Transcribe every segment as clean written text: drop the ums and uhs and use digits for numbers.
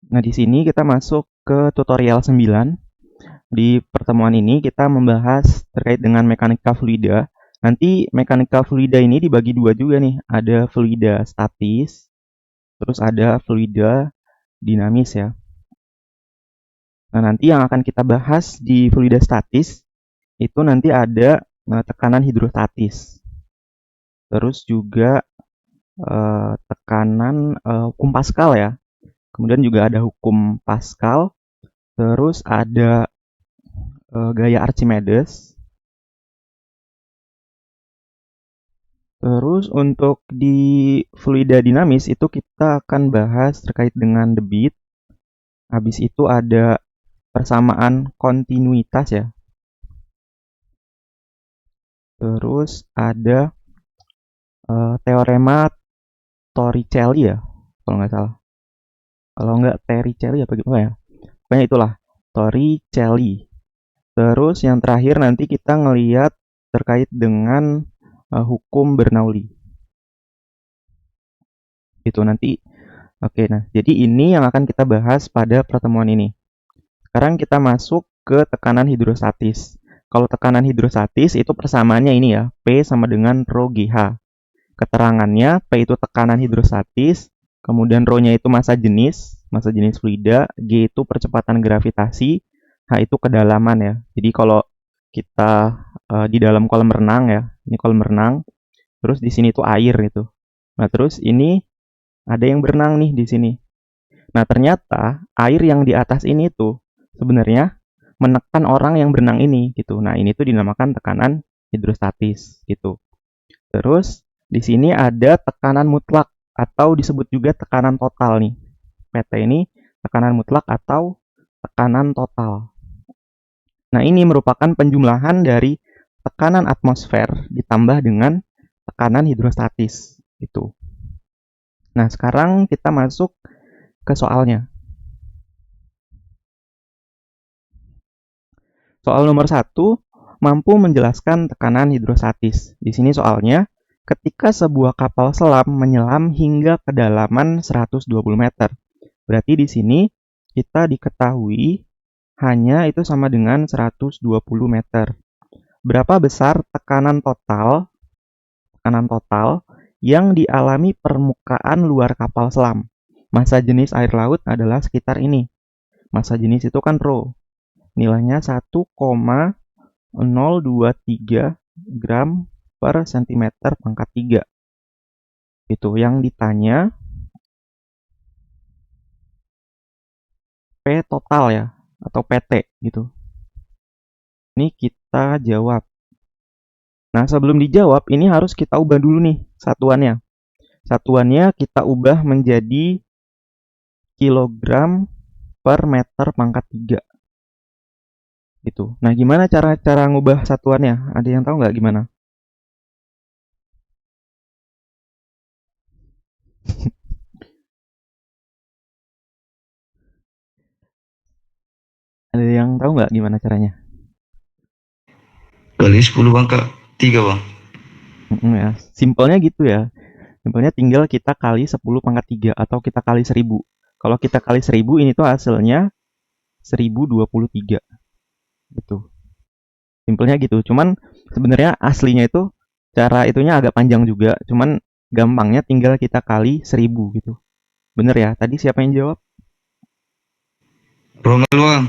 Nah, di sini kita masuk ke tutorial 9. Di pertemuan ini kita membahas terkait dengan mekanika fluida. Nanti mekanika fluida ini dibagi dua juga nih. Ada fluida statis, terus ada fluida dinamis ya. Nah, nanti yang akan kita bahas di fluida statis itu nanti ada tekanan hidrostatis. Terus juga tekanan hukum Pascal ya. Kemudian juga ada hukum Pascal. Terus ada gaya Archimedes. Terus untuk di fluida dinamis itu kita akan bahas terkait dengan debit. Habis itu ada persamaan kontinuitas ya. Terus ada teorema Torricelli ya, kalau nggak salah. Kalau nggak Torricelli apa gimana ya? Pokoknya itulah Torricelli. Terus yang terakhir nanti kita ngelihat terkait dengan hukum Bernoulli. Itu nanti. Oke, nah jadi ini yang akan kita bahas pada pertemuan ini. Sekarang kita masuk ke tekanan hidrostatis. Kalau tekanan hidrostatis itu persamaannya ini ya, P sama dengan rho GH. Keterangannya, P itu tekanan hidrostatis, kemudian rho-nya itu massa jenis fluida, G itu percepatan gravitasi, H itu kedalaman ya. Jadi kalau kita di dalam kolam renang ya, ini kolam renang, terus di sini tuh air itu. Nah, terus ini ada yang berenang nih di sini. Nah, ternyata air yang di atas ini tuh sebenarnya menekan orang yang berenang ini gitu. Nah, ini tuh dinamakan tekanan hidrostatis gitu. Terus di sini ada tekanan mutlak atau disebut juga tekanan total nih. PT ini tekanan mutlak atau tekanan total. Nah, ini merupakan penjumlahan dari tekanan atmosfer ditambah dengan tekanan hidrostatis gitu. Nah, sekarang kita masuk ke soalnya. Soal nomor 1 mampu menjelaskan tekanan hidrostatis. Di sini soalnya, ketika sebuah kapal selam menyelam hingga kedalaman 120 meter. Berarti di sini kita diketahui hanya itu sama dengan 120 meter. Berapa besar tekanan total yang dialami permukaan luar kapal selam? Massa jenis air laut adalah sekitar ini. Massa jenis itu kan rho. Nilainya 1,023 gram per centimeter pangkat 3. Itu yang ditanya P total ya, atau PT gitu. Ini kita jawab. Nah, sebelum dijawab, ini harus kita ubah dulu nih satuannya. Satuannya kita ubah menjadi kilogram per meter pangkat 3. Gitu. Nah, gimana cara ngubah satuannya? Ada yang tahu nggak gimana? Ada yang tahu nggak gimana caranya? Kali 10 pangkat 3 bang. Ya. Simpelnya gitu ya. Simpelnya tinggal kita kali 10 pangkat 3 atau kita kali 1000. Kalau kita kali 1000 ini tuh hasilnya 1023. Gitu. Simpelnya gitu. Cuman sebenarnya aslinya itu cara itunya agak panjang juga. Cuman gampangnya tinggal kita kali 1000 gitu. Bener ya? Tadi siapa yang jawab? Romel bang.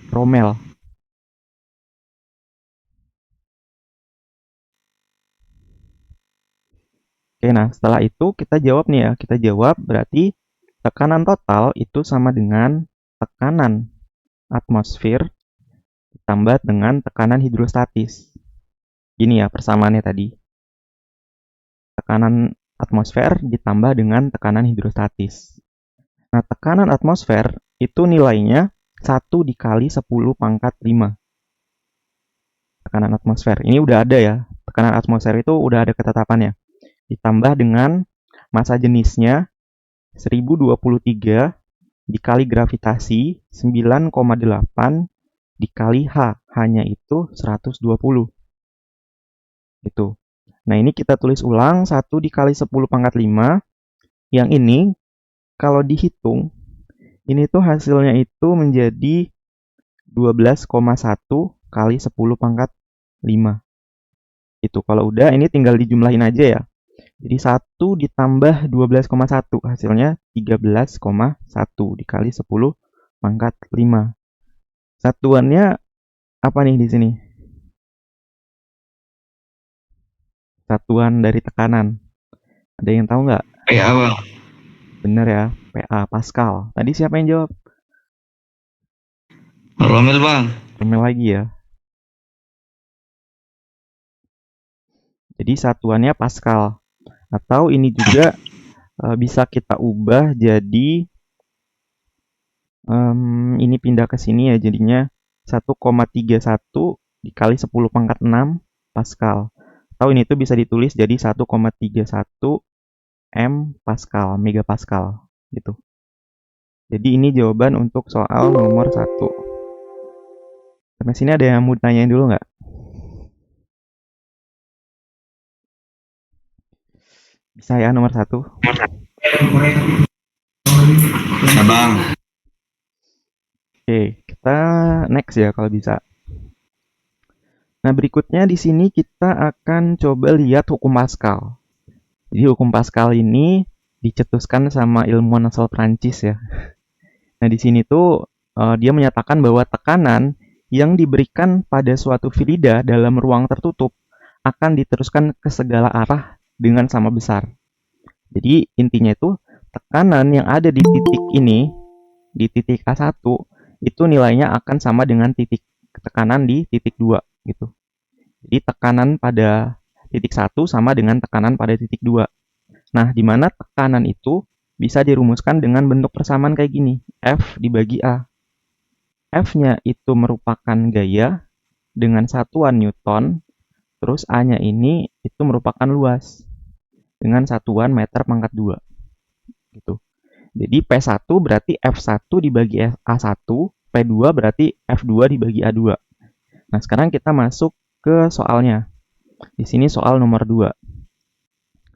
Romel. Oke, nah setelah itu kita jawab nih ya. Kita jawab berarti tekanan total itu sama dengan tekanan atmosfer ditambah dengan tekanan hidrostatis. Gini ya persamaannya tadi. Tekanan atmosfer ditambah dengan tekanan hidrostatis. Nah, tekanan atmosfer itu nilainya 1 dikali 10 pangkat 5. Tekanan atmosfer. Ini udah ada ya. Tekanan atmosfer itu udah ada ketetapannya. Ditambah dengan massa jenisnya 1023 dikali gravitasi 9,8 dikali H. Hanya itu 120. Gitu. Nah, ini kita tulis ulang 1 dikali 10 pangkat 5. Yang ini kalau dihitung Ini tuh hasilnya itu menjadi 12,1 kali 10 pangkat 5. Itu kalau udah ini tinggal dijumlahin aja ya. Jadi 1 ditambah 12,1 hasilnya 13,1 dikali 10 pangkat 5. Satuannya apa nih di sini? Satuan dari tekanan. Ada yang tahu nggak? PA bang. Bener ya, PA Pascal. Tadi siapa yang jawab? Romel bang. Romel lagi ya. Jadi satuannya Pascal. Atau ini juga bisa kita ubah jadi ini pindah ke sini ya, jadinya 1,31 dikali 10 pangkat 6 Pascal. Atau ini tuh bisa ditulis jadi 1,31 M Pascal, megapascal gitu. Jadi ini jawaban untuk soal nomor 1. Sampai sini ada yang mau tanyain dulu nggak? Bisa ya nomor 1. Ya bang. Oke, kita next ya kalau bisa. Nah, berikutnya di sini kita akan coba lihat hukum Pascal. Jadi hukum Pascal ini dicetuskan sama ilmuwan asal Prancis ya. Nah, di sini tuh dia menyatakan bahwa tekanan yang diberikan pada suatu fluida dalam ruang tertutup akan diteruskan ke segala arah dengan sama besar. Jadi intinya itu tekanan yang ada di titik ini, di titik A1, itu nilainya akan sama dengan titik tekanan di titik 2 gitu. Jadi tekanan pada titik 1 sama dengan tekanan pada titik 2. Nah, di mana tekanan itu bisa dirumuskan dengan bentuk persamaan kayak gini, F dibagi A. F-nya itu merupakan gaya dengan satuan Newton, terus A-nya ini itu merupakan luas dengan satuan meter pangkat 2. Gitu. Jadi P1 berarti F1 dibagi A1, P2 berarti F2 dibagi A2. Nah, sekarang kita masuk ke soalnya. Di sini soal nomor 2.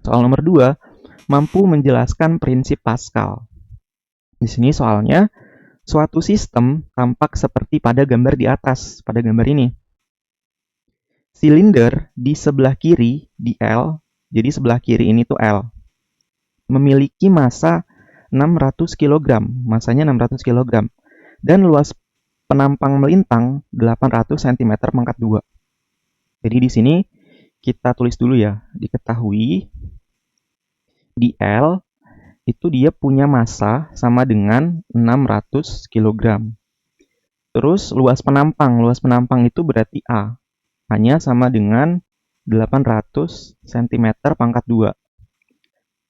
Soal nomor 2 mampu menjelaskan prinsip Pascal. Di sini soalnya suatu sistem tampak seperti pada gambar di atas, pada gambar ini. Silinder di sebelah kiri di L, jadi sebelah kiri ini tuh L, memiliki massa 600 kg, masanya 600 kg, dan luas penampang melintang 800 cm pangkat 2. Jadi di sini kita tulis dulu ya, diketahui di L itu dia punya massa sama dengan 600 kg. Terus luas penampang itu berarti A. A-nya sama dengan 800 cm pangkat 2.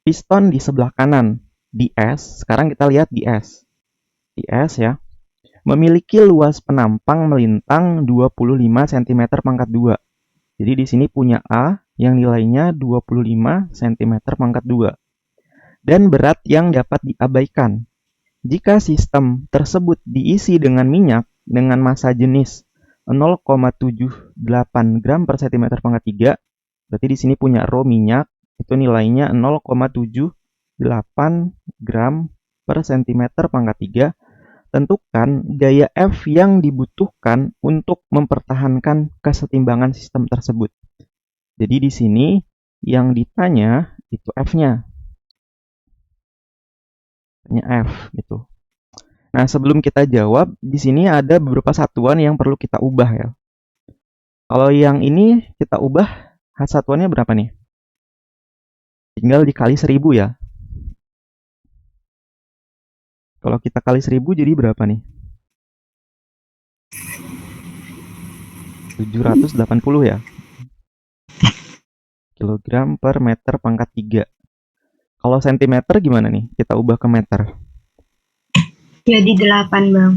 Piston di sebelah kanan, di S, sekarang kita lihat di S. Di S ya, memiliki luas penampang melintang 25 cm pangkat 2. Jadi di sini punya A yang nilainya 25 cm pangkat 2. Dan berat yang dapat diabaikan. Jika sistem tersebut diisi dengan minyak dengan massa jenis 0,78 gram per cm pangkat 3, berarti di sini punya rho minyak, itu nilainya 0,78 gram per cm pangkat 3. Tentukan gaya F yang dibutuhkan untuk mempertahankan kesetimbangan sistem tersebut. Jadi di sini yang ditanya itu F-nya. F gitu. Nah, sebelum kita jawab, di sini ada beberapa satuan yang perlu kita ubah ya. Kalau yang ini kita ubah, satuannya berapa nih? Tinggal dikali 1000 ya. Kalau kita kali 1000 jadi berapa nih? 780 ya. Kilogram per meter pangkat 3. Kalau sentimeter gimana nih? Kita ubah ke meter. Jadi 8 bang.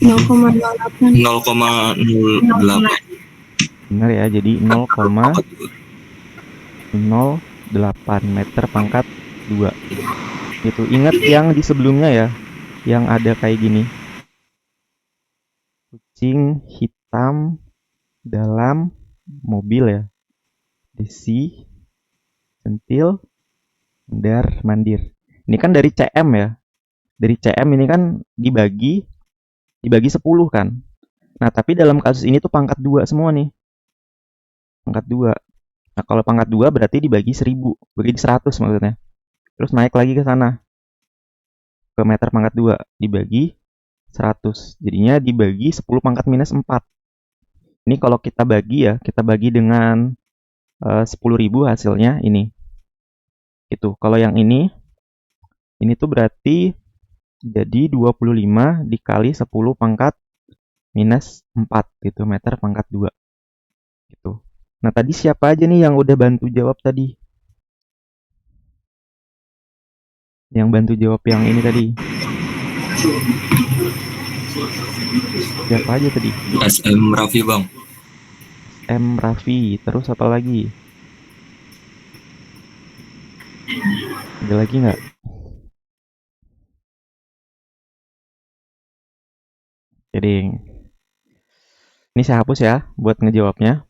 0,08. 0,08. Benar ya, jadi 0,08 meter pangkat 2. Gitu. Ingat yang di sebelumnya ya, yang ada kayak gini. Kucing hitam dalam mobil ya. Desi, centil, mandar, mandir. Ini kan dari CM ya. Dari Cm ini kan dibagi 10 kan. Nah, tapi dalam kasus ini tuh pangkat 2 semua nih. Pangkat 2. Nah, kalau pangkat 2 berarti dibagi 1000, bagi 100 maksudnya. Terus naik lagi ke sana. Ke meter pangkat 2 dibagi 100. Jadinya dibagi 10 pangkat minus 4. Ini kalau kita bagi ya, kita bagi dengan 10.000 hasilnya ini. Itu. Kalau yang ini tuh berarti jadi 25 dikali 10 pangkat minus 4 gitu, meter pangkat 2. Gitu. Nah, tadi siapa aja nih yang udah bantu jawab tadi? Yang bantu jawab yang ini tadi? Siapa aja tadi? SM Raffi bang. M. Raffi. Terus apa lagi? Ada lagi nggak? Jadi, ini saya hapus ya buat ngejawabnya.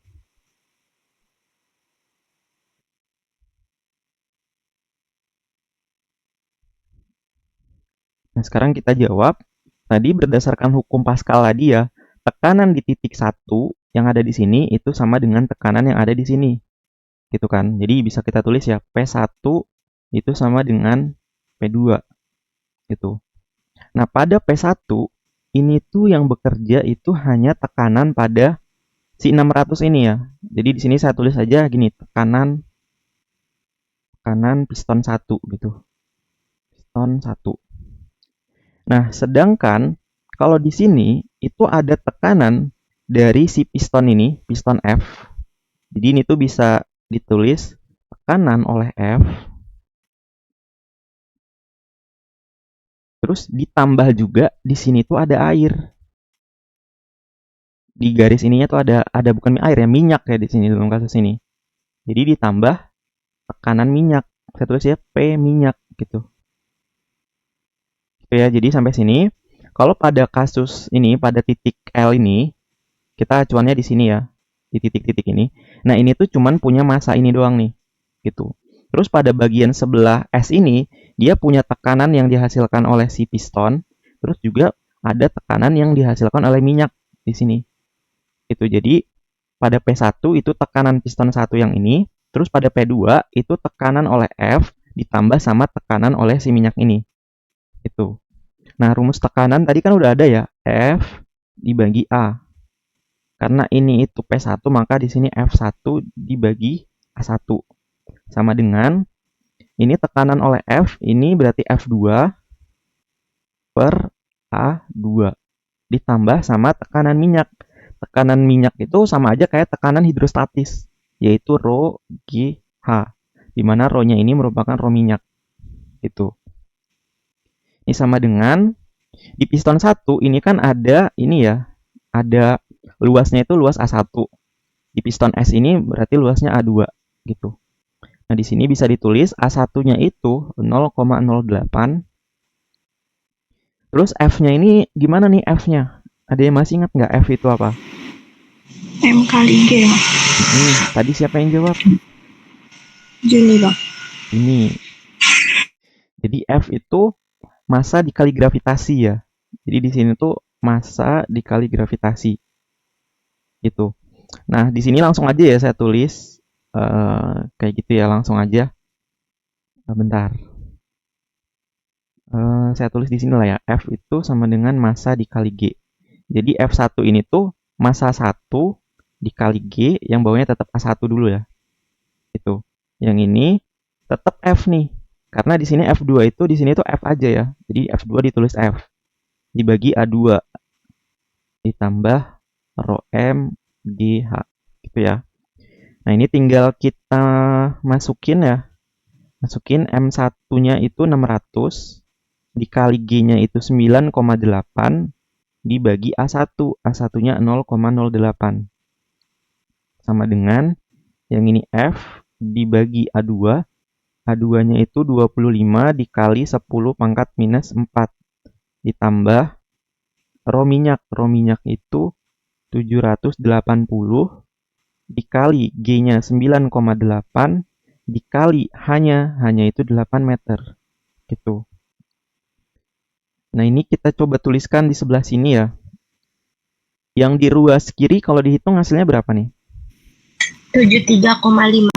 Nah, sekarang kita jawab. Tadi berdasarkan hukum Pascal tadi ya, tekanan di titik 1 yang ada di sini itu sama dengan tekanan yang ada di sini. Gitu kan. Jadi bisa kita tulis ya, P1 itu sama dengan P2. Gitu. Nah, pada P1 ini tuh yang bekerja itu hanya tekanan pada si 600 ini ya. Jadi di sini saya tulis aja gini, tekanan piston 1 gitu. Piston 1. Nah, sedangkan kalau di sini itu ada tekanan dari si piston ini, piston F. Jadi ini tuh bisa ditulis tekanan oleh F. Terus ditambah juga di sini tuh ada air. Di garis ininya tuh ada bukan air ya, minyak ya di sini dalam kasus ini. Jadi ditambah tekanan minyak. Saya tulis ya P minyak gitu. Oke ya, jadi sampai sini. Kalau pada kasus ini, pada titik L ini, kita acuannya di sini ya, di titik-titik ini. Nah, ini tuh cuman punya massa ini doang nih, gitu. Terus pada bagian sebelah S ini, dia punya tekanan yang dihasilkan oleh si piston, terus juga ada tekanan yang dihasilkan oleh minyak di sini. Itu jadi pada P1 itu tekanan piston 1 yang ini, terus pada P2 itu tekanan oleh F ditambah sama tekanan oleh si minyak ini. Itu. Nah, rumus tekanan tadi kan udah ada ya, F dibagi A. Karena ini itu P1, maka di sini F1 dibagi A1. Sama dengan ini tekanan oleh F, ini berarti F2 per A2 ditambah sama tekanan minyak. Tekanan minyak itu sama aja kayak tekanan hidrostatis, yaitu Rho GH, di mana Rho-nya ini merupakan Rho minyak. Itu. Ini sama dengan di piston 1 ini kan ada ini ya, ada luasnya itu luas A1. Di piston S ini berarti luasnya A2 gitu. Nah, di sini bisa ditulis A1-nya itu 0,08. Terus F-nya ini gimana nih F-nya? Ada yang masih ingat nggak F itu apa? M kali G. Tadi siapa yang jawab? Juni bang. Ini. Jadi F itu massa dikali gravitasi ya. Jadi di sini tuh massa dikali gravitasi. Gitu. Nah, di sini langsung aja ya saya tulis kayak gitu ya, langsung aja. Bentar. Saya tulis di sini lah ya, F itu sama dengan massa dikali G. Jadi F1 ini tuh massa 1 dikali G, yang bawahnya tetap A1 dulu ya. Itu. Yang ini tetap F nih. Karena di sini F2 itu di sini tuh F aja ya. Jadi F2 ditulis F. Dibagi A2 ditambah Rho M GH gitu ya. Nah, ini tinggal kita masukin ya. Masukin M1-nya itu 600 dikali G-nya itu 9,8 dibagi A1. A1-nya 0,08. Sama dengan yang ini F dibagi A2. A2-nya itu 25 dikali 10 pangkat minus 4 ditambah Rho minyak. Rho minyak itu 780 dikali G-nya 9,8 dikali hanya itu 8 meter gitu. Nah, ini kita coba tuliskan di sebelah sini ya. Yang di ruas kiri kalau dihitung hasilnya berapa nih? 73,5.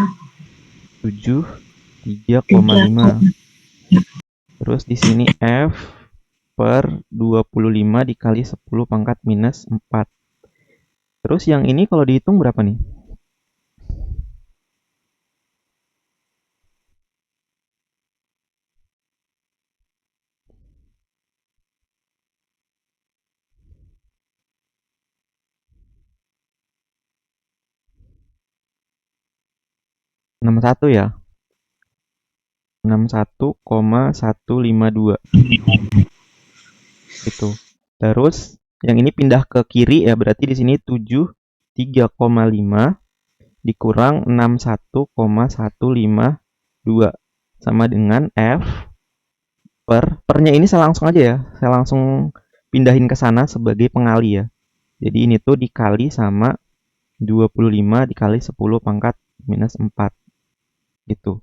73,5. Terus di sini F per 25 dikali 10 pangkat minus 4. Terus yang ini kalau dihitung berapa nih? Enam satu ya? 61,152 itu. Terus yang ini pindah ke kiri ya, berarti di sini 73,5 dikurang 61,152 sama dengan F pernya ini saya langsung aja ya. Saya langsung pindahin ke sana sebagai pengali ya. Jadi ini tuh dikali sama 25 dikali 10 pangkat minus 4 gitu.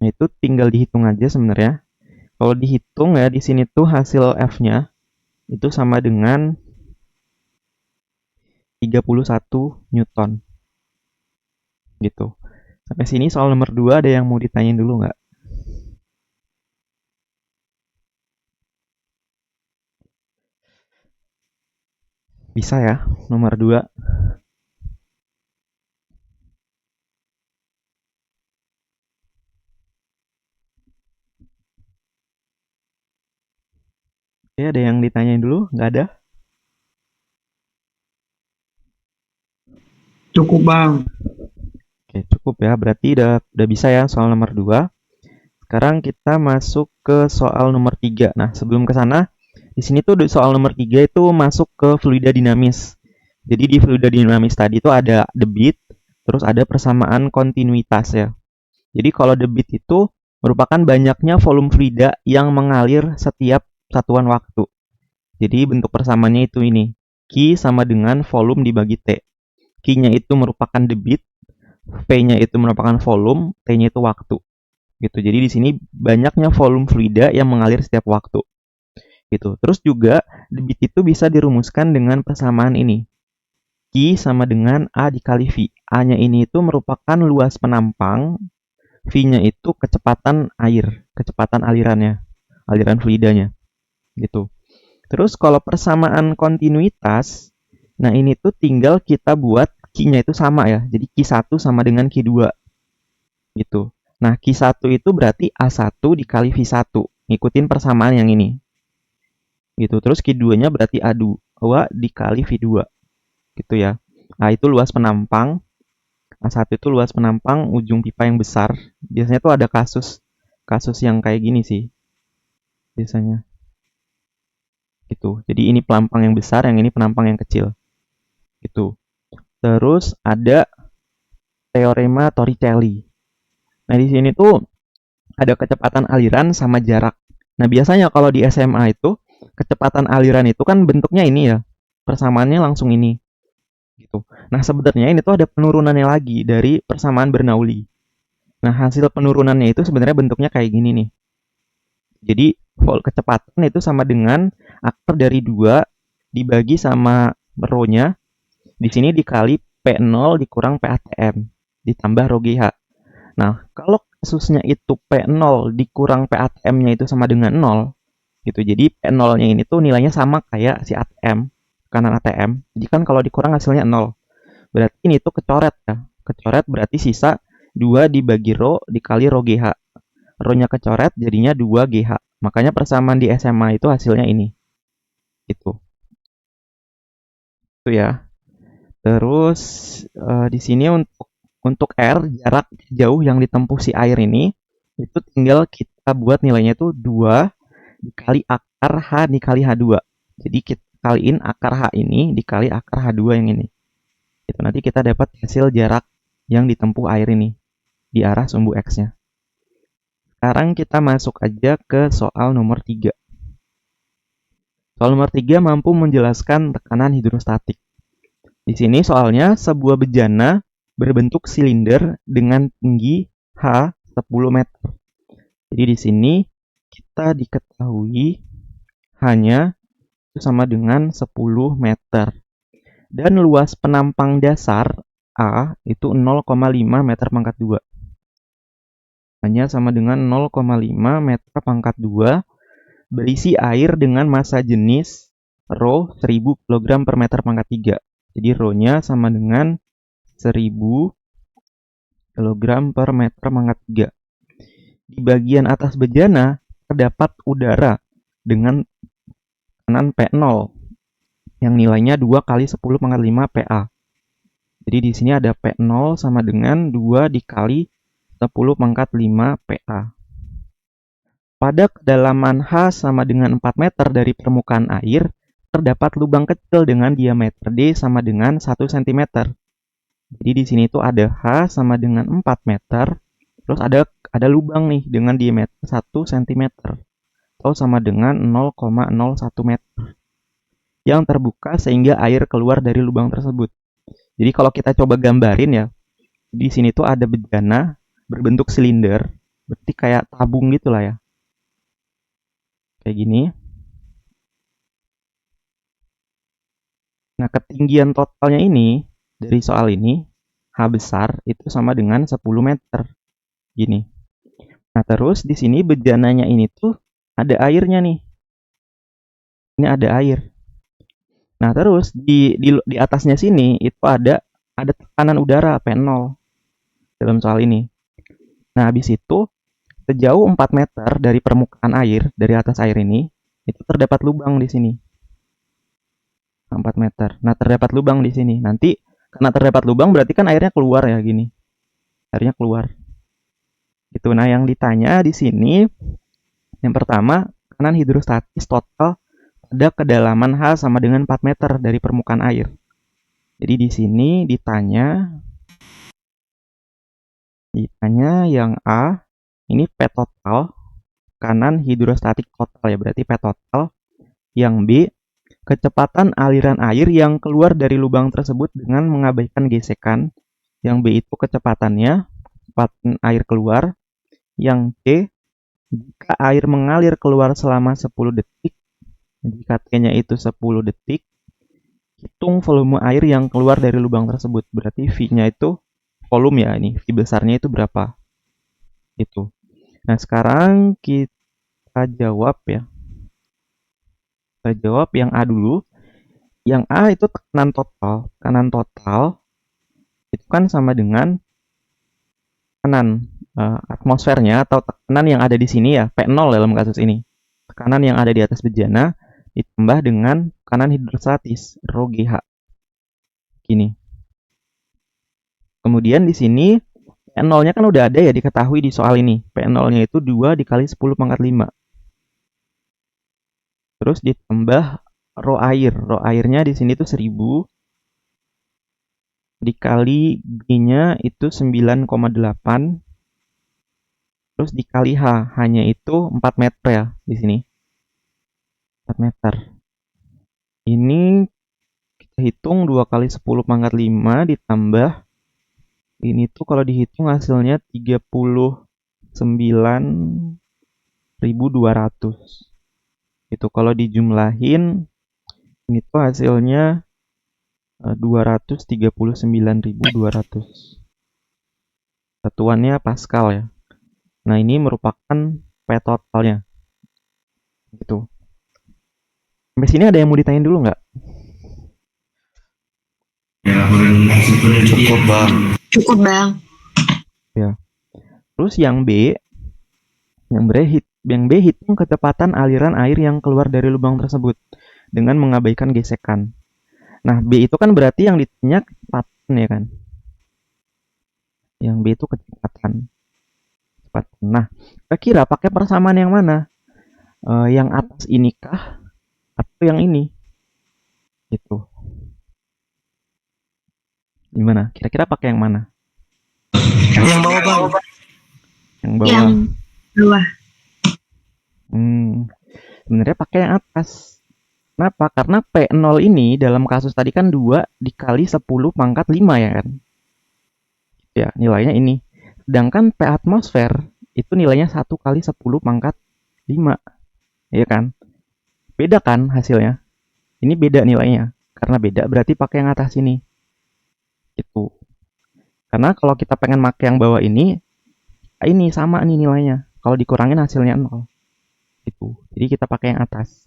Nah, itu tinggal dihitung aja sebenarnya. Kalau dihitung ya, di sini tuh hasil F-nya itu sama dengan 31 Newton. Gitu. Sampai sini soal nomor 2 ada yang mau ditanyain dulu nggak? Bisa ya, nomor 2. Oke, ada yang ditanyain dulu? Nggak ada? Cukup Bang. Oke, cukup ya. Berarti udah bisa ya soal nomor 2. Sekarang kita masuk ke soal nomor 3. Nah, sebelum ke sana, di sini tuh soal nomor 3 itu masuk ke fluida dinamis. Jadi di fluida dinamis tadi itu ada debit, terus ada persamaan kontinuitas ya. Jadi kalau debit itu merupakan banyaknya volume fluida yang mengalir setiap satuan waktu. Jadi bentuk persamaannya itu ini. Q sama dengan volume dibagi T. Q-nya itu merupakan debit, V-nya itu merupakan volume, T-nya itu waktu. Gitu. Jadi di sini banyaknya volume fluida yang mengalir setiap waktu. Gitu. Terus juga debit itu bisa dirumuskan dengan persamaan ini. Q sama dengan A dikali V. A-nya ini itu merupakan luas penampang, V-nya itu kecepatan air, kecepatan alirannya, aliran fluidanya. Gitu. Terus kalau persamaan kontinuitas, nah ini tuh tinggal kita buat Q-nya itu sama ya. Jadi Q1 sama dengan Q2. Gitu. Nah, Q1 itu berarti A1 dikali V1. Ngikutin persamaan yang ini. Gitu. Terus Q2-nya berarti A2 dikali V2. Gitu ya. A itu luas penampang. A1 itu luas penampang ujung pipa yang besar. Biasanya tuh ada kasus yang kayak gini sih. Biasanya. Gitu. Jadi ini pelampang yang besar, yang ini penampang yang kecil. Gitu. Terus ada teorema Torricelli. Nah, di sini tuh ada kecepatan aliran sama jarak. Nah, biasanya kalau di SMA itu kecepatan aliran itu kan bentuknya ini ya. Persamaannya langsung ini. Gitu. Nah, sebenarnya ini tuh ada penurunannya lagi dari persamaan Bernoulli. Nah, hasil penurunannya itu sebenarnya bentuknya kayak gini nih. Jadi, kecepatan itu sama dengan akar dari 2 dibagi sama rho-nya. Di sini dikali P0 dikurang PATM ditambah rho GH. Nah, kalau kasusnya itu P0 dikurang PATM-nya itu sama dengan 0, gitu. Jadi P0-nya ini tuh nilainya sama kayak si ATM, kanan ATM. Jadi kan kalau dikurang hasilnya 0. Berarti ini tuh kecoret ya. Kecoret berarti sisa 2 dibagi rho dikali rho GH. Rho-nya kecoret jadinya 2 GH. Makanya persamaan di SMA itu hasilnya ini. Gitu. Itu ya. Terus di sini untuk R, jarak jauh yang ditempuh si air ini, itu tinggal kita buat nilainya itu 2 dikali akar H dikali H2. Jadi kita kaliin akar H ini dikali akar H2 yang ini. Itu nanti kita dapat hasil jarak yang ditempuh air ini di arah sumbu X-nya. Sekarang kita masuk aja ke soal nomor 3. Soal nomor 3 mampu menjelaskan tekanan hidrostatik. Di sini soalnya sebuah bejana berbentuk silinder dengan tinggi H 10 meter. Jadi di sini kita diketahui H-nya itu sama dengan 10 meter. Dan luas penampang dasar A itu 0,5 meter pangkat 2. Hanya sama dengan 0,5 meter pangkat 2 berisi air dengan massa jenis Rho 1000 kg per meter pangkat 3. Jadi Rho-nya sama dengan 1000 kg per meter pangkat 3. Di bagian atas bejana terdapat udara dengan tekanan P0 yang nilainya 2 kali 10 pangkat 5 PA. Jadi di sini ada P0 sama dengan 2 dikali 10 pangkat 5 PA. Pada kedalaman H sama dengan 4 meter dari permukaan air, terdapat lubang kecil dengan diameter D sama dengan 1 cm. Jadi di sini tuh ada H sama dengan 4 meter, terus ada lubang nih dengan diameter 1 cm atau sama dengan 0,01 meter yang terbuka sehingga air keluar dari lubang tersebut. Jadi kalau kita coba gambarin ya, di sini tuh ada bejana berbentuk silinder, berarti kayak tabung gitu lah ya. Kayak gini. Nah, ketinggian totalnya ini dari soal ini, H besar itu sama dengan 10 meter. Gini. Nah, terus di sini bejananya ini tuh ada airnya nih. Ini ada air. Nah, terus di atasnya sini itu ada tekanan udara P0 dalam soal ini. Nah, habis itu sejauh 4 meter dari permukaan air, dari atas air ini, itu terdapat lubang di sini. 4 meter. Nah, terdapat lubang di sini. Nanti karena terdapat lubang berarti kan airnya keluar ya gini. Airnya keluar. Itu. Nah, yang ditanya di sini yang pertama, tekanan hidrostatis total pada kedalaman H sama dengan 4 meter dari permukaan air. Jadi di sini ditanya yang A, ini P total, tekanan hidrostatik total ya, berarti P total. Yang B, kecepatan aliran air yang keluar dari lubang tersebut dengan mengabaikan gesekan. Yang B itu kecepatannya, kecepatan air keluar. Yang C, jika air mengalir keluar selama 10 detik, jika T-nya itu 10 detik, hitung volume air yang keluar dari lubang tersebut. Berarti V-nya itu volume ya, ini V besarnya itu berapa? Itu. Nah, sekarang kita jawab ya. Kita jawab yang A dulu. Yang A itu tekanan total. Tekanan total itu kan sama dengan tekanan atmosfernya atau tekanan yang ada di sini ya, P0 dalam kasus ini. Tekanan yang ada di atas bejana ditambah dengan tekanan hidrostatis Rho GH. Gini. Kemudian di sini P0-nya kan udah ada ya diketahui di soal ini. P0-nya itu 2 dikali 10 pangkat 5. Terus ditambah Rho air. Rho airnya di sini tuh 1000 dikali G-nya itu 9,8. Terus dikali H. H-nya itu 4 meter ya di sini. 4 meter. Ini kita hitung 2 kali 10 pangkat 5 ditambah ini tuh kalau dihitung hasilnya 39.200. Itu kalau dijumlahin ini tuh hasilnya 239.200. Satuannya Pascal ya. Nah, ini merupakan P totalnya. Gitu. Sampai sini ada yang mau ditanyain dulu nggak? Ya, cukup bang. Cukup, Bang. Ya. Terus yang B hitung kecepatan aliran air yang keluar dari lubang tersebut dengan mengabaikan gesekan. Nah, B itu kan berarti yang ditanya kecepatan ya kan? Yang B itu kecepatan. Nah, kira-kira pakai persamaan yang mana? Yang atas ini kah? Atau yang ini? Gitu. Gimana? Kira-kira pakai yang mana? Yang bawah bang. Yang bawah. Yang bawah. Sebenarnya pakai yang atas. Kenapa? Karena P0 ini dalam kasus tadi kan 2 dikali 10 pangkat 5 ya kan? Ya, nilainya ini. Sedangkan P atmosfer itu nilainya 1 kali 10 pangkat 5. Ya kan? Beda kan hasilnya? Ini beda nilainya. Karena beda berarti pakai yang atas ini. Gitu. Karena kalau kita pengen pakai yang bawah ini sama nih nilainya. Kalau dikurangin hasilnya 0. Gitu. Jadi kita pakai yang atas.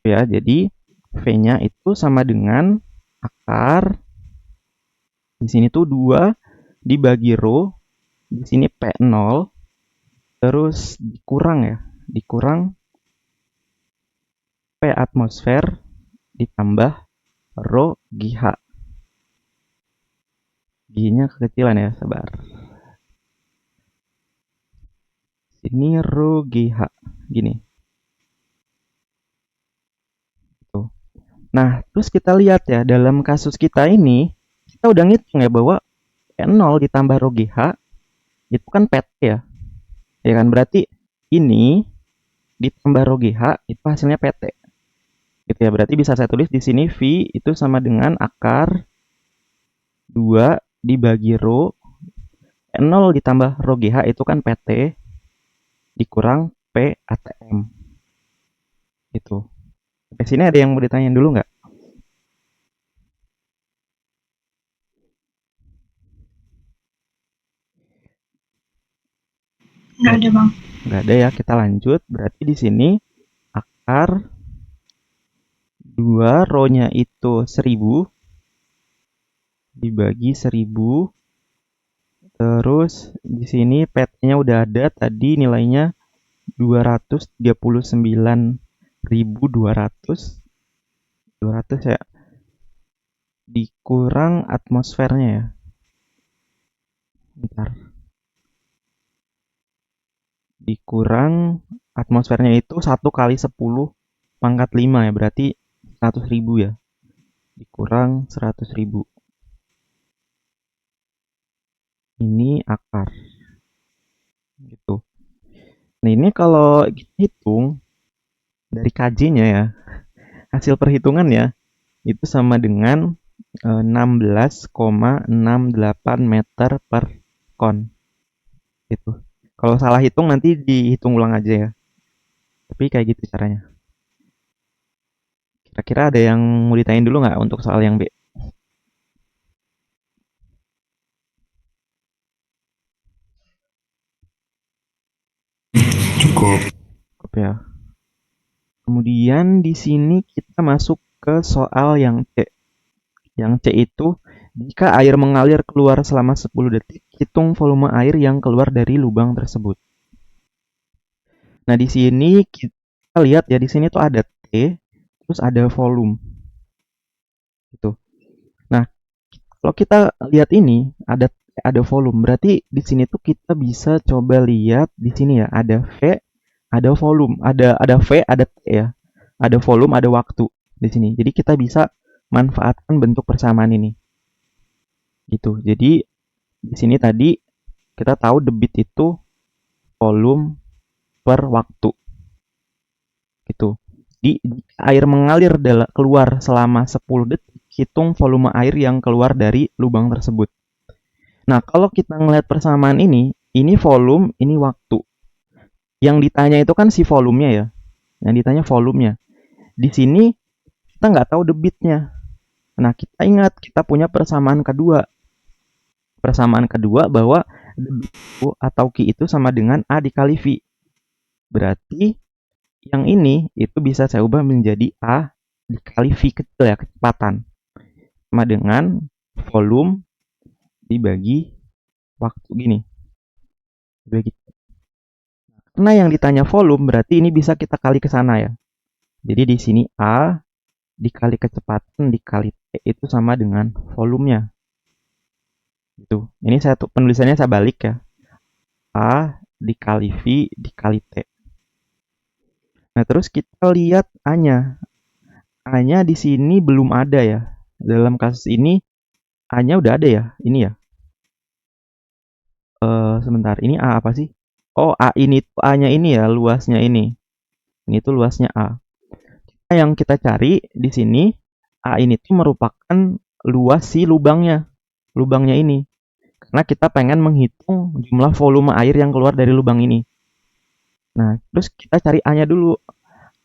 Ya, jadi V-nya itu sama dengan akar di sini tuh 2 dibagi rho, di sini P0 terus dikurang P atmosfer ditambah rho GH. G-nya kekecilan ya, sabar. Ini rho GH gini. Tuh. Nah, terus kita lihat ya, dalam kasus kita ini kita udah ngitung ya bahwa P0 ditambah rho GH itu kan PT ya. Ya kan, berarti ini ditambah rho GH itu hasilnya PT. Gitu ya, berarti bisa saya tulis di sini V itu sama dengan akar 2 dibagi rho 0 ditambah rho GH itu kan PT dikurang P ATM. Gitu. Sampai sini ada yang mau ditanyain dulu nggak? Nggak ada bang. Nggak ada ya, kita lanjut. Berarti di sini akar 2 rho-nya itu 1000 dibagi 1000. Terus di sini PT-nya udah ada tadi nilainya 239.200. 200 ya. Dikurang atmosfernya ya. Bentar. Dikurang atmosfernya itu 1 kali 10 pangkat 5 ya, berarti 100.000 ya. Dikurang 100.000. Ini akar. Gitu. Nah, ini kalau kita hitung dari KJ-nya ya, hasil perhitungan ya, itu sama dengan 16,68 meter per kon. Gitu. Kalau salah hitung nanti dihitung ulang aja ya. Tapi kayak gitu caranya. Kira-kira ada yang mau ditanyain dulu nggak untuk soal yang B? Cukup. Cukup ya. Kemudian di sini kita masuk ke soal yang C. Yang C itu, jika air mengalir keluar selama 10 detik, hitung volume air yang keluar dari lubang tersebut. Nah, di sini kita lihat ya, di sini tuh ada T, terus ada volume. Gitu. Nah, kalau kita lihat ini, ada volume, berarti di sini tuh kita bisa coba lihat di sini ya, ada V, ada volume, ada V, ada T ya. Ada volume, ada waktu di sini. Jadi kita bisa manfaatkan bentuk persamaan ini. Gitu. Jadi di sini tadi kita tahu debit itu volume per waktu. Gitu. Di air mengalir keluar selama 10 detik, hitung volume air yang keluar dari lubang tersebut. Nah, kalau kita ngelihat persamaan ini volume, ini waktu. Yang ditanya itu kan si volumenya ya. Yang ditanya volumenya. Di sini kita nggak tahu debitnya. Nah, kita ingat kita punya persamaan kedua. Persamaan kedua bahwa debit atau Q itu sama dengan A dikali V. Berarti yang ini itu bisa saya ubah menjadi A dikali V kecil ya, kecepatan. Sama dengan volume dibagi waktu gini. Begitu. Karena yang ditanya volume berarti ini bisa kita kali ke sana ya. Jadi di sini A dikali kecepatan dikali T itu sama dengan volumenya. Gitu. Ini penulisannya saya balik ya. A dikali V dikali T. Nah, terus kita lihat A-nya. A-nya di sini belum ada ya. Dalam kasus ini A-nya udah ada ya. Ini ya. Sebentar, ini A apa sih? Oh, A ini tuh A-nya ini ya, luasnya ini. Ini tuh luasnya A. Yang kita cari di sini A ini tuh merupakan luas si lubangnya. Lubangnya ini. Karena kita pengen menghitung jumlah volume air yang keluar dari lubang ini. Nah, terus kita cari A-nya dulu.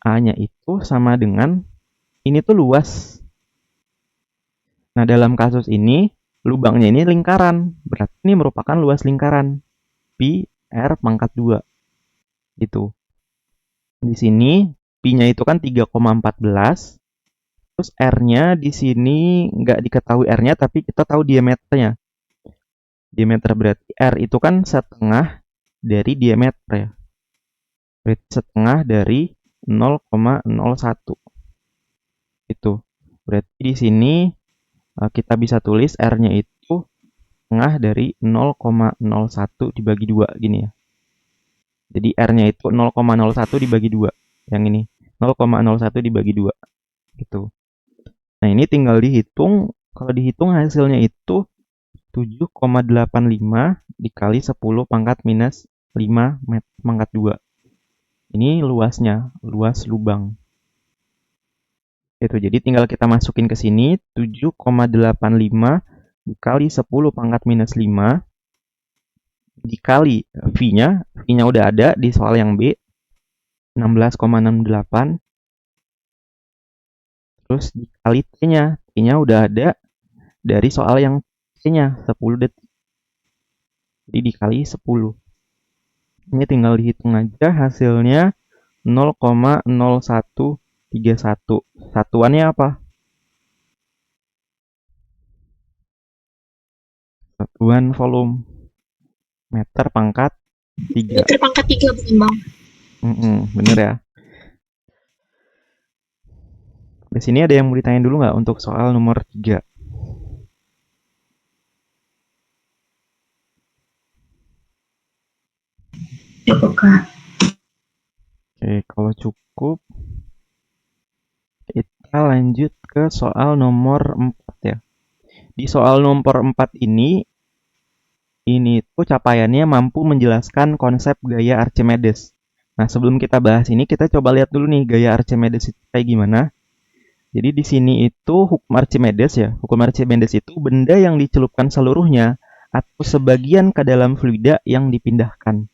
A-nya itu sama dengan ini tuh luas. Nah, dalam kasus ini lubangnya ini lingkaran. Berarti ini merupakan luas lingkaran. Pi R pangkat 2. Gitu. Di sini pi-nya itu kan 3,14. Terus R-nya di sini nggak diketahui R-nya, tapi kita tahu diameternya. Diameter berarti R itu kan setengah dari diameter ya. Berarti setengah dari 0,01. Itu. Berarti di sini kita bisa tulis R-nya itu setengah dari 0,01 dibagi 2 gini ya. Jadi R-nya itu 0,01 dibagi 2. Yang ini 0,01 dibagi 2 gitu. Nah, ini tinggal dihitung. Kalau dihitung hasilnya itu 7,85 dikali 10 pangkat minus 5 meter pangkat 2. Ini luasnya, luas lubang. Itu jadi tinggal kita masukin ke sini 7,85 dikali 10 pangkat minus 5 dikali V-nya. V-nya udah ada di soal yang B, 16,68. Terus dikali T-nya. T-nya udah ada dari soal yang C-nya, 10 detik. Jadi dikali 10. Ini tinggal dihitung aja hasilnya 0,0131. Satuannya apa? Satuan volume. Meter pangkat 3. Meter pangkat 3 bukan bang? Bener ya. Di sini ada yang mau ditanyain dulu nggak untuk soal nomor 3? Cukup kak. Oke, kalau cukup kita lanjut ke soal nomor 4 ya. Di soal nomor 4 ini tuh capaiannya mampu menjelaskan konsep gaya Archimedes. Nah, sebelum kita bahas ini, kita coba lihat dulu nih gaya Archimedes itu kayak gimana. Jadi di sini itu hukum Archimedes ya. Hukum Archimedes itu benda yang dicelupkan seluruhnya atau sebagian ke dalam fluida yang dipindahkan.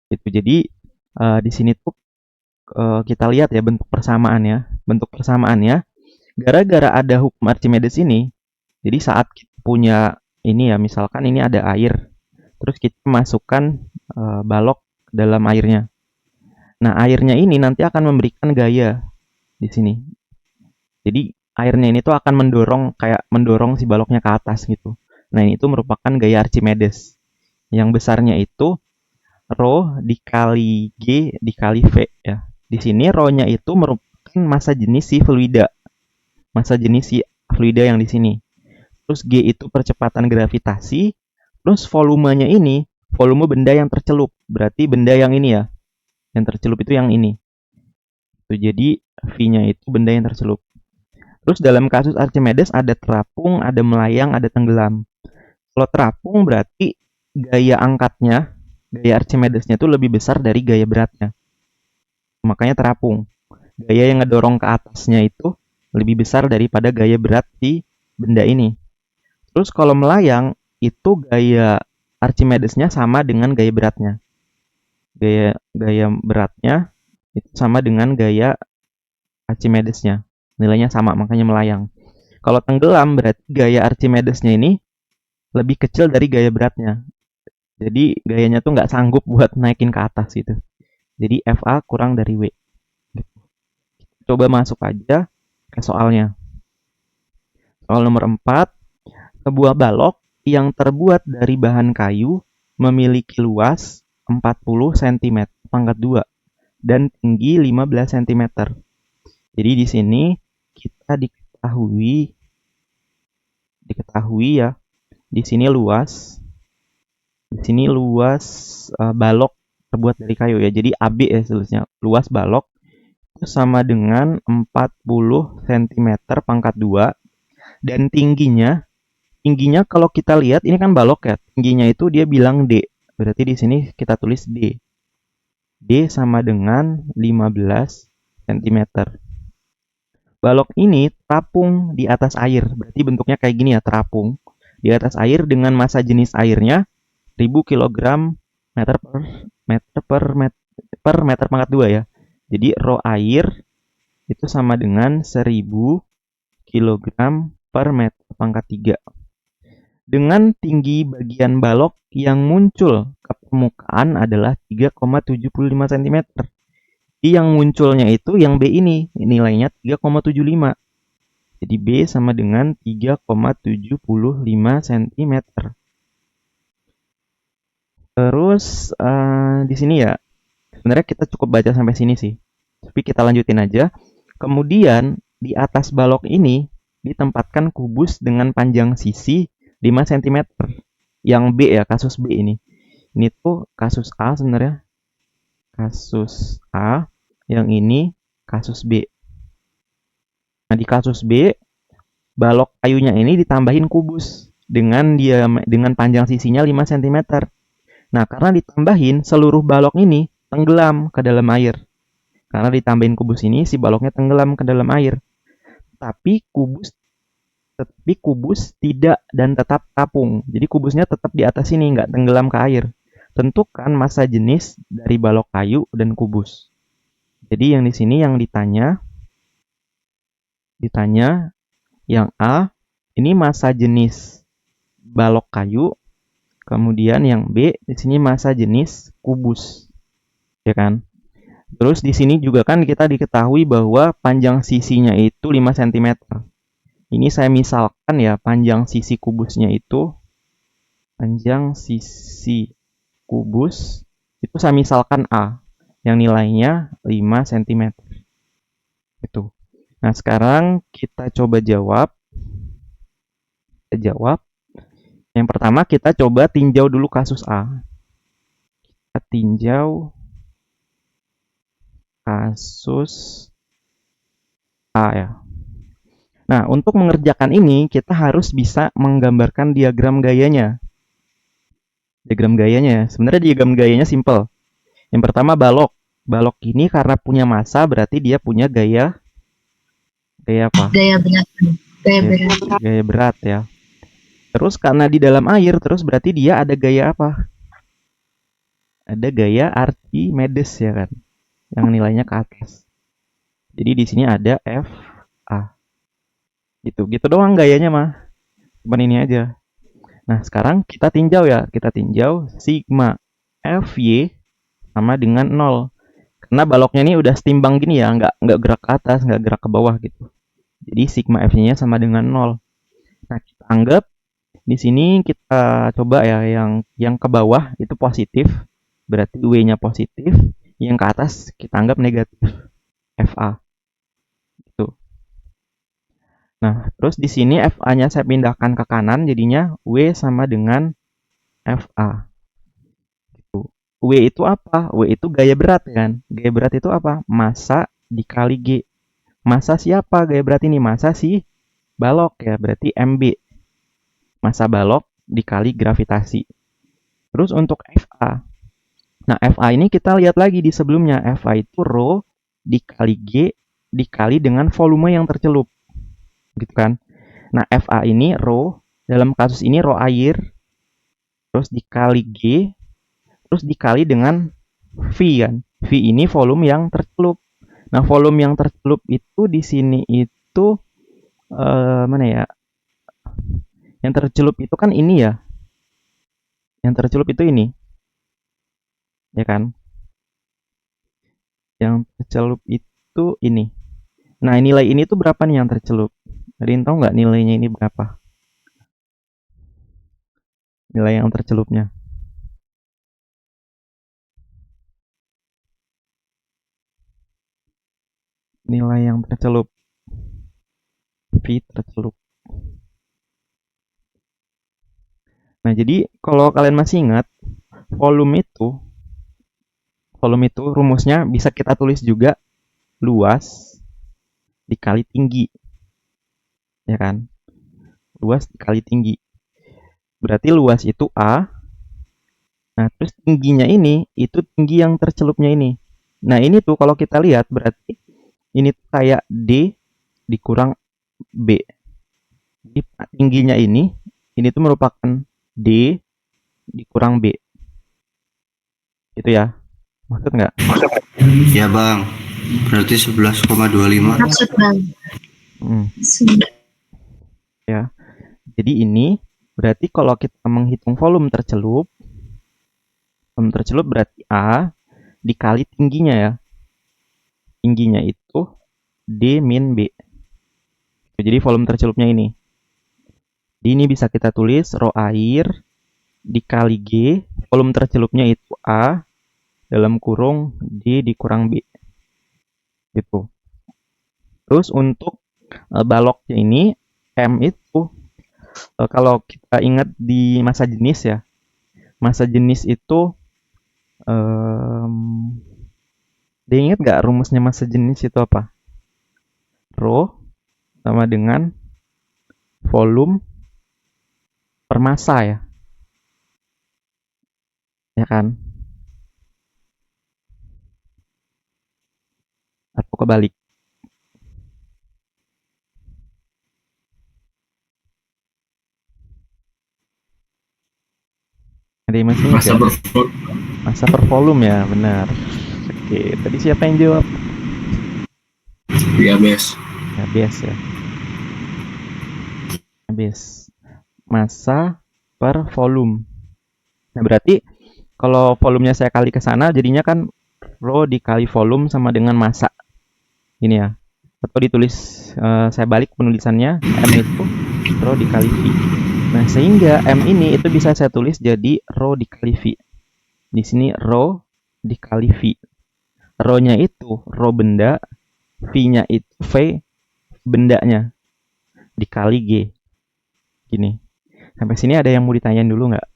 Gitu. Jadi di sini tuh kita lihat ya bentuk persamaannya. Bentuk persamaannya gara-gara ada hukum Archimedes ini. Jadi saat kita punya ini ya, misalkan ini ada air. Terus kita masukkan balok ke dalam airnya. Nah, airnya ini nanti akan memberikan gaya di sini. Jadi airnya ini tuh akan mendorong si baloknya ke atas gitu. Nah, ini tuh merupakan gaya Archimedes. Yang besarnya itu Rho dikali G dikali V ya. Di sini Rho-nya itu merupakan massa jenis si fluida. Massa jenis si fluida yang di sini. Terus G itu percepatan gravitasi. Terus volumenya ini volume benda yang tercelup. Berarti benda yang ini ya. Yang tercelup itu yang ini. Jadi V-nya itu benda yang tercelup. Terus dalam kasus Archimedes ada terapung, ada melayang, ada tenggelam. Kalau terapung berarti gaya angkatnya, gaya Archimedesnya itu lebih besar dari gaya beratnya. Makanya terapung. Gaya yang ngedorong ke atasnya itu lebih besar daripada gaya berat di benda ini. Terus kalau melayang, itu gaya Archimedesnya sama dengan gaya beratnya. Gaya beratnya itu sama dengan gaya Archimedesnya. Nilainya sama, makanya melayang. Kalau tenggelam berarti gaya Archimedesnya ini lebih kecil dari gaya beratnya. Jadi gayanya tuh nggak sanggup buat naikin ke atas gitu. Jadi FA kurang dari W. Coba masuk aja ke soalnya. Soal nomor 4. Sebuah balok yang terbuat dari bahan kayu memiliki luas 40 cm pangkat 2 dan tinggi 15 cm. Jadi di sini kita diketahui ya. Di sini luas balok terbuat dari kayu ya. Jadi AB ya tulisnya. Luas balok itu sama dengan 40 cm pangkat 2 dan tingginya kalau kita lihat ini kan balok ya. Tingginya itu dia bilang D. Berarti di sini kita tulis D. D sama dengan 15 cm. Balok ini terapung di atas air. Berarti bentuknya kayak gini ya, terapung di atas air dengan massa jenis airnya 1000 kg meter per meter pangkat 2 ya. Jadi rho air itu sama dengan 1000 kg per meter pangkat 3. Dengan tinggi bagian balok yang muncul ke permukaan adalah 3,75 cm. Yang munculnya itu yang B ini, nilainya 3,75. Jadi B sama dengan 3,75 cm. Terus di sini ya, sebenarnya kita cukup baca sampai sini sih. Tapi kita lanjutin aja. Kemudian di atas balok ini ditempatkan kubus dengan panjang sisi 5 cm. Yang B ya, kasus B ini. Ini tuh kasus A sebenarnya. Kasus A, yang ini kasus B. Nah, di kasus B, balok kayunya ini ditambahin kubus dengan panjang sisinya 5 cm. Nah, karena ditambahin, seluruh balok ini tenggelam ke dalam air. Karena ditambahin kubus ini, si baloknya tenggelam ke dalam air. Tapi kubus tidak dan tetap kapung. Jadi kubusnya tetap di atas sini, nggak tenggelam ke air. Tentukan massa jenis dari balok kayu dan kubus. Jadi yang di sini yang ditanya yang A, ini massa jenis balok kayu. Kemudian yang B, di sini massa jenis kubus. Ya kan? Terus di sini juga kan kita diketahui bahwa panjang sisinya itu 5 cm. Ini saya misalkan ya, panjang sisi kubusnya itu, panjang sisi kubus itu saya misalkan A, yang nilainya 5 cm. Itu. Nah, sekarang kita coba jawab. Yang pertama kita coba tinjau dulu kasus A. Kita tinjau kasus A ya. Nah, untuk mengerjakan ini kita harus bisa menggambarkan diagram gayanya. Sebenarnya diagram gayanya simple. Yang pertama balok. Balok ini karena punya massa berarti dia punya gaya apa? Gaya berat. Gaya berat ya. Terus karena di dalam air, terus berarti dia ada gaya apa? Ada gaya Archimedes ya kan, yang nilainya ke atas. Jadi di sini ada FA. Gitu doang gayanya mah. Cuman ini aja. Nah, sekarang kita tinjau ya. Kita tinjau sigma FY sama dengan 0. Karena baloknya ini udah setimbang gini ya, nggak gerak ke atas, nggak gerak ke bawah gitu. Jadi sigma F-nya sama dengan 0. Nah, kita anggap di sini kita coba ya yang ke bawah itu positif, berarti W-nya positif, yang ke atas kita anggap negatif, FA. Gitu. Nah, terus di sini FA-nya saya pindahkan ke kanan, jadinya W sama dengan FA. Gitu. W itu apa? W itu gaya berat kan? Gaya berat itu apa? Massa dikali G. Massa siapa gaya berat ini? Massa si balok ya, berarti MB. Massa balok dikali gravitasi. Terus untuk FA. Nah, FA ini kita lihat lagi di sebelumnya. FA itu rho dikali G dikali dengan volume yang tercelup. Gitu kan? Nah, FA ini rho, dalam kasus ini rho air, terus dikali G, terus dikali dengan V kan. V ini volume yang tercelup. Nah, volume yang tercelup itu di sini itu mana ya? Yang tercelup itu kan ini ya. Yang tercelup itu ini. Ya kan? Yang tercelup itu ini. Nah, nilai ini tuh berapa nih yang tercelup? Ada yang tahu nggak nilainya ini berapa? Nilai yang tercelupnya. Nilai yang tercelup. V tercelup. Nah, jadi kalau kalian masih ingat, volume itu rumusnya bisa kita tulis juga luas dikali tinggi. Ya kan? Luas dikali tinggi. Berarti luas itu A. Nah, terus tingginya ini, itu tinggi yang tercelupnya ini. Nah, ini tuh kalau kita lihat berarti ini tuh kayak D dikurang B. Jadi tingginya ini tuh merupakan D dikurang B. Gitu ya. Maksud nggak? Ya bang. Berarti 11,25. Maksud bang. Ya. Jadi ini berarti kalau kita menghitung volume tercelup berarti A dikali tingginya ya. Tingginya itu D min B. Jadi volume tercelupnya ini. Jadi ini bisa kita tulis rho air dikali G, volume tercelupnya itu A dalam kurung D dikurang B. Gitu. Terus untuk baloknya ini M itu kalau kita ingat di massa jenis ya. Massa jenis itu dia ingat nggak rumusnya massa jenis itu apa? Rho sama dengan volume per massa ya. Ya kan? Atau kebalik. Ada yang masih ingat ya? Massa per volume ya, benar. Oke, tadi siapa yang jawab? Ya, Bes. Ya, base ya. Base. Massa per volume. Nah, berarti kalau volumenya saya kali ke sana, jadinya kan rho dikali volume sama dengan massa. Ini ya. Atau ditulis saya balik penulisannya, M itu rho dikali V. Nah, sehingga M ini itu bisa saya tulis jadi rho dikali V. Di sini rho dikali V. Rho-nya itu rho benda, V-nya itu V bendanya dikali G. Gini. Sampai sini ada yang mau ditanyain dulu nggak?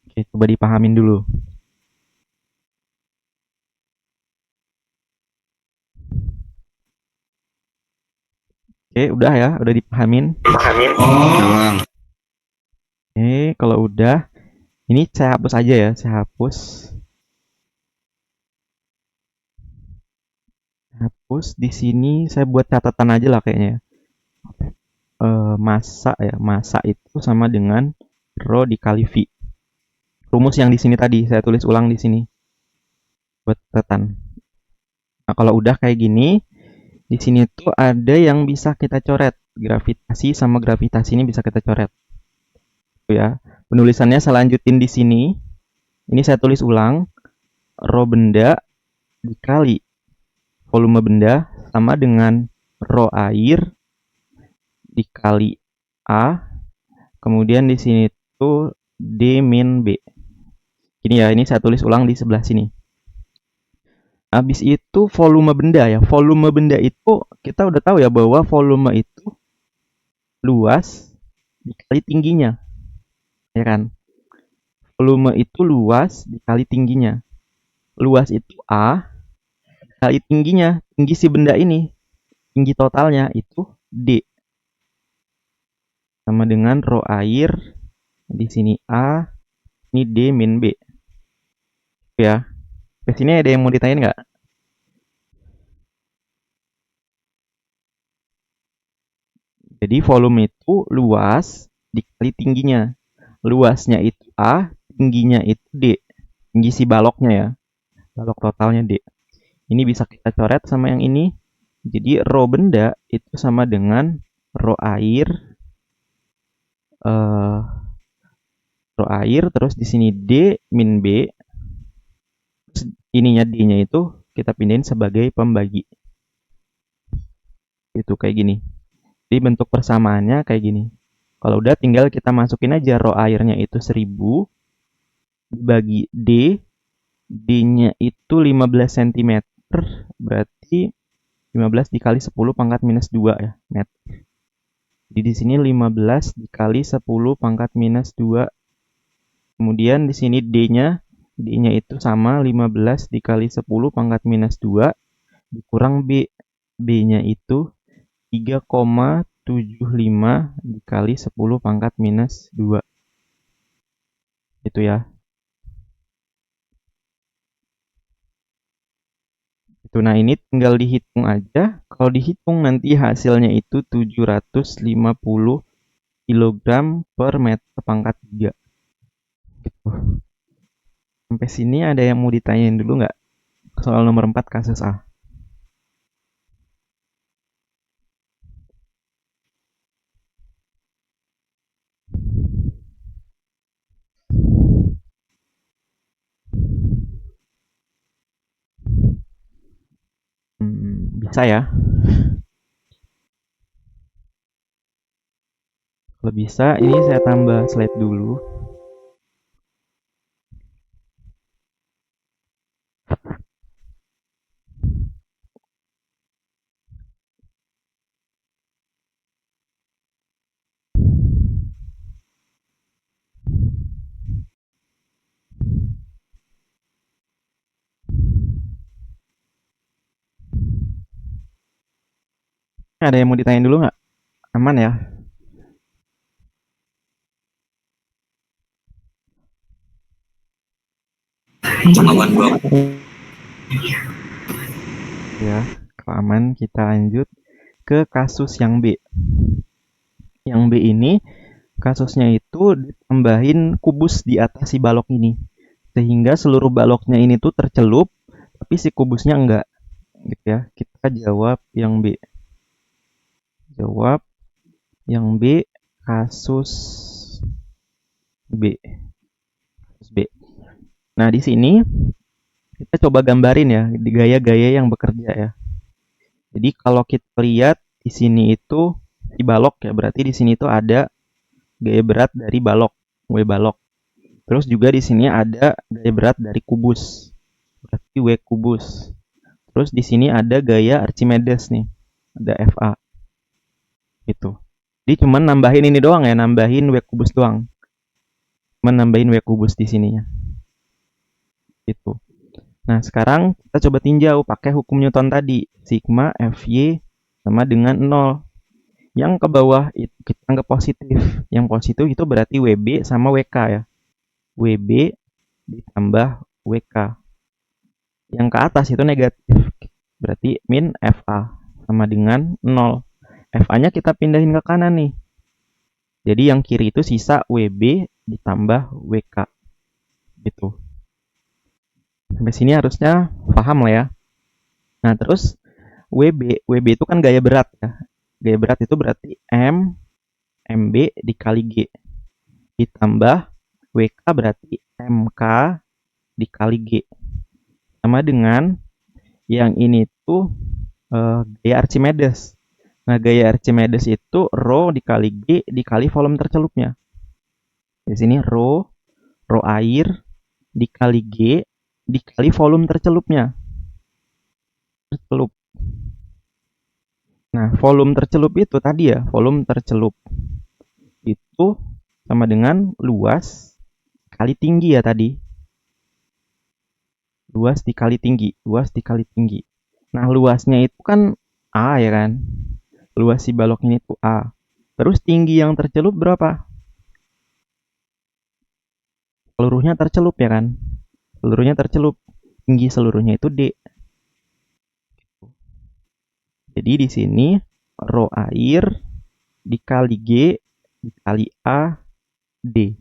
Oke, coba dipahamin dulu. Oke, udah ya, udah dipahamin. Bang. Oke, kalau udah, ini saya hapus aja ya, saya hapus. Hapus di sini saya buat catatan aja lah kayaknya. Massa ya, massa itu sama dengan rho dikali V. Rumus yang di sini tadi saya tulis ulang di sini buat catatan. Nah, kalau udah kayak gini, di sini tuh ada yang bisa kita coret. Gravitasi sama gravitasi ini bisa kita coret. Tuh ya. Penulisannya saya lanjutin di sini. Ini saya tulis ulang. Rho benda dikali volume benda sama dengan rho air dikali A. Kemudian di sini tuh D min B. Ini ya, ini saya tulis ulang di sebelah sini. Habis itu volume benda ya. Volume benda itu kita udah tahu ya bahwa volume itu luas dikali tingginya. Ya kan? Volume itu luas dikali tingginya. Luas itu A dikali tingginya. Tinggi si benda ini. Tinggi totalnya itu D. Sama dengan rho air. Di sini A. Ini D min B. Ya. Ke sini ada yang mau ditanyain nggak? Jadi volume itu luas dikali tingginya. Luasnya itu A, tingginya itu D. Tinggi si baloknya ya. Balok totalnya D. Ini bisa kita coret sama yang ini. Jadi rho benda itu sama dengan rho air. Rho air terus di sini D min B. Terus ininya D-nya itu kita pindahin sebagai pembagi. Itu kayak gini. Jadi bentuk persamaannya kayak gini. Kalau udah tinggal kita masukin aja rho airnya itu 1000 dibagi D. D-nya itu 15 cm. Berarti 15 dikali 10 pangkat minus 2 ya, meter. Jadi di sini 15 dikali 10 pangkat minus 2. Kemudian di sini D-nya itu sama 15 dikali 10 pangkat minus 2 dikurang B. B-nya itu 3,75 dikali 10 pangkat minus 2. Itu ya. Itu, nah ini tinggal dihitung aja. Kalau dihitung nanti hasilnya itu 750 kg per meter pangkat 3. Gitu. Sampai sini ada yang mau ditanyain dulu nggak? Soal nomor 4 kasus A. Bisa ya? Kalau bisa, ini saya tambah slide dulu. Ada yang mau ditanyain dulu nggak? Aman ya? Aman bang. Ya, kalau aman kita lanjut ke kasus yang B. Yang B ini kasusnya itu ditambahin kubus di atas si balok ini. Sehingga seluruh baloknya ini tuh tercelup, tapi si kubusnya enggak. Gitu ya. Kita jawab yang B. Jawab yang B, kasus B. Kasus B. Nah, di sini kita coba gambarin ya di gaya-gaya yang bekerja ya. Jadi kalau kita lihat di sini itu di balok ya, berarti di sini itu ada gaya berat dari balok, W balok. Terus juga di sini ada gaya berat dari kubus, berarti W kubus. Terus di sini ada gaya Archimedes nih, ada FA. Gitu. Jadi cuma nambahin ini doang ya, nambahin W kubus doang. Cuma nambahin W kubus di sininya. Gitu. Nah, sekarang kita coba tinjau pakai hukum Newton tadi. Sigma Fy sama dengan 0. Yang ke bawah itu kita anggap positif. Yang positif itu berarti WB sama WK ya. WB ditambah WK. Yang ke atas itu negatif. Berarti min FA sama dengan 0. FA-nya kita pindahin ke kanan nih. Jadi yang kiri itu sisa WB ditambah WK. Gitu. Sampai sini harusnya paham lah ya. Nah, terus WB itu kan gaya berat ya. Gaya berat itu berarti MB dikali G. Ditambah WK berarti MK dikali G. Sama dengan yang ini tuh gaya Archimedes. Nah, gaya Archimedes itu rho dikali G dikali volume tercelupnya. Di sini rho air dikali G dikali volume tercelupnya. Tercelup. Nah, volume tercelup itu tadi ya, volume tercelup itu sama dengan luas kali tinggi ya tadi. Luas dikali tinggi, luas dikali tinggi. Nah, luasnya itu kan A ya kan? Luas si balok ini tuh A. Terus tinggi yang tercelup berapa? Seluruhnya tercelup ya kan? Seluruhnya tercelup. Tinggi seluruhnya itu D. Jadi di sini rho air dikali G dikali A D.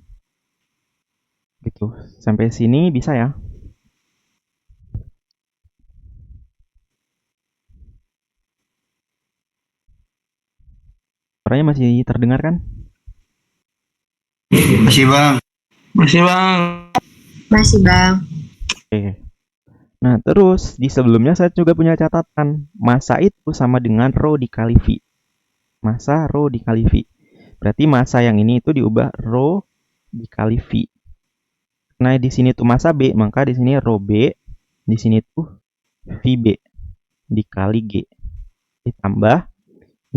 Gitu. Sampai sini bisa ya? Suaranya masih terdengar kan? Masih bang. Masih bang. Masih bang. Oke. Nah, terus di sebelumnya saya juga punya catatan. Massa itu sama dengan rho dikali V. Massa rho dikali V. Berarti massa yang ini itu diubah rho dikali V. Nah, di sini tuh massa B, maka di sini rho B, di sini tuh VB dikali G. Ditambah,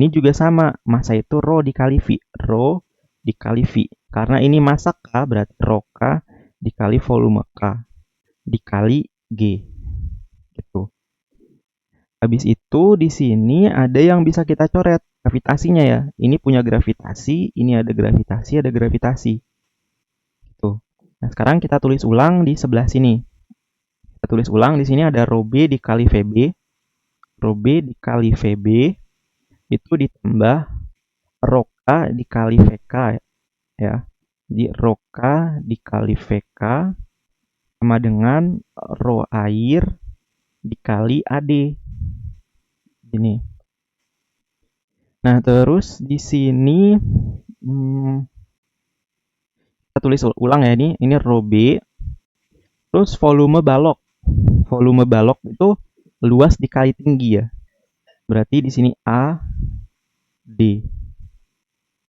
ini juga sama, massa itu rho dikali V. Rho dikali V. Karena ini massa K, berarti rho K dikali volume K dikali G. Gitu. Habis itu di sini ada yang bisa kita coret gravitasinya ya. Ini punya gravitasi, ini ada gravitasi, ada gravitasi. Gitu. Nah, sekarang kita tulis ulang di sebelah sini. Kita tulis ulang, di sini ada rho B dikali VB. Rho B dikali VB itu ditambah rho K dikali VK ya. Jadi rho K dikali VK sama dengan rho air dikali AD. Ini. Nah, terus di sini kita tulis ulang ya, ini rho B. Terus volume balok. Volume balok itu luas dikali tinggi ya. Berarti di sini A D.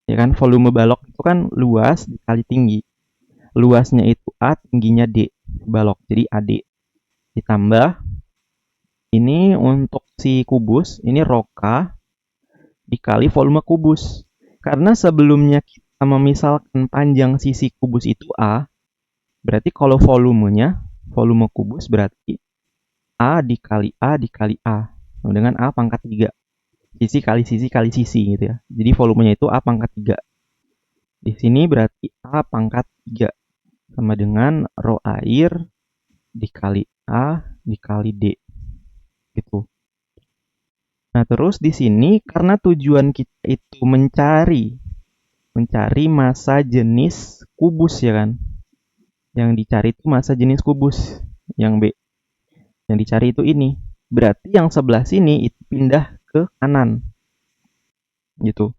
Ya kan, volume balok itu kan luas dikali tinggi. Luasnya itu A, tingginya D. Balok. Jadi AD. Ditambah ini untuk si kubus, ini rho K dikali volume kubus. Karena sebelumnya kita memisalkan panjang sisi kubus itu A, berarti kalau volume kubus berarti A dikali A dikali A. Dengan A pangkat 3. Sisi kali sisi kali sisi gitu ya. Jadi volumenya itu A pangkat 3. Di sini berarti A pangkat 3 sama dengan rho air dikali A dikali D. Gitu. Nah, terus di sini karena tujuan kita itu mencari massa jenis kubus ya kan. Yang dicari itu massa jenis kubus yang B. Yang dicari itu ini. Berarti yang sebelah sini itu pindah ke kanan. Gitu.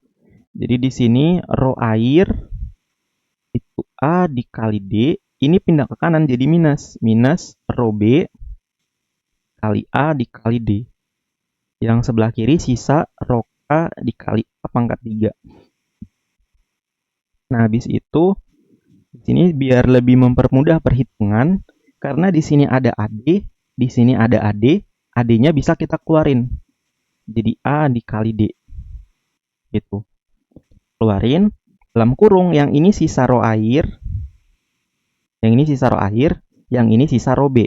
Jadi di sini rho air itu A dikali D, ini pindah ke kanan jadi minus. Minus rho B kali A dikali D. Yang sebelah kiri sisa rho K dikali A pangkat 3. Nah, habis itu di sini biar lebih mempermudah perhitungan, karena di sini ada AD, di sini ada AD, AD-nya bisa kita keluarin. Jadi A dikali D. Gitu. Keluarin dalam kurung, yang ini sisa rho air, yang ini sisa rho air, yang ini sisa rho B.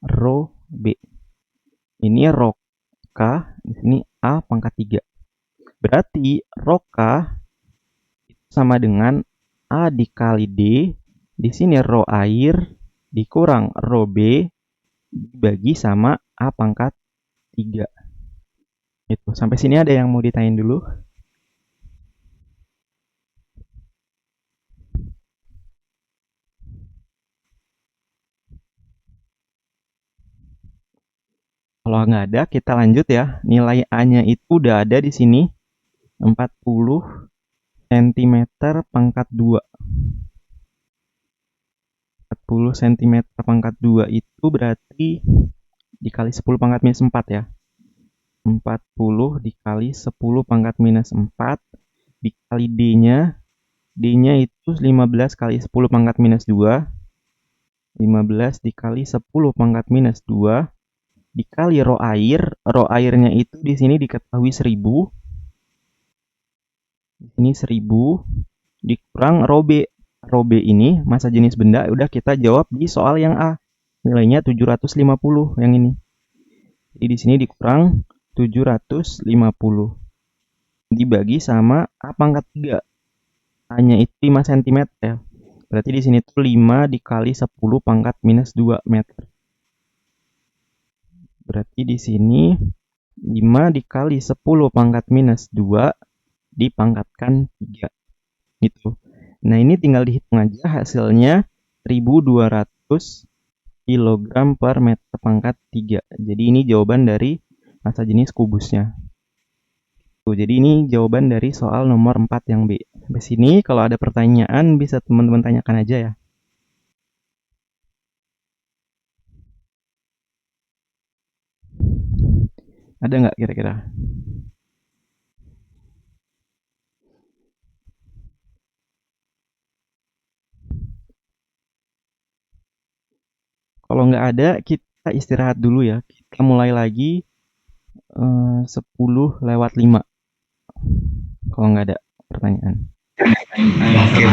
Rho B. Ini rho K, di sini A pangkat 3. Berarti rho K sama dengan A dikali D, di sini rho air dikurang rho B dibagi sama A pangkat 3. Itu. Sampai sini ada yang mau ditanyain dulu? Kalau nggak ada, kita lanjut ya. Nilai A-nya itu udah ada di sini. 40 cm pangkat 2. 40 cm pangkat 2 itu berarti dikali 10 pangkat minus 4 ya. 40 dikali 10 pangkat minus 4 dikali D-nya. D-nya itu 15 kali 10 pangkat minus 2. 15 dikali 10 pangkat minus 2 dikali rho air. Rho airnya itu di sini diketahui 1000. Di sini 1000 dikurang rho B. Rho B ini massa jenis benda, udah kita jawab di soal yang A. Nilainya 750 yang ini. Jadi di sini dikurang 750 dibagi sama A pangkat 3. A-nya itu 5 cm ya. Berarti di sini tuh 5 dikali 10 pangkat minus 2 meter. Berarti di sini 5 dikali 10 pangkat minus 2 dipangkatkan 3. Gitu. Nah, ini tinggal dihitung aja hasilnya 1200 kg per meter pangkat 3. Jadi ini jawaban dari massa jenis kubusnya. Tuh, jadi ini jawaban dari soal nomor 4 yang B. Sampai sini kalau ada pertanyaan bisa teman-teman tanyakan aja ya. Ada nggak kira-kira? Kalau nggak ada, kita istirahat dulu ya. Kita mulai lagi 10:05. Kalau nggak ada pertanyaan. Oke,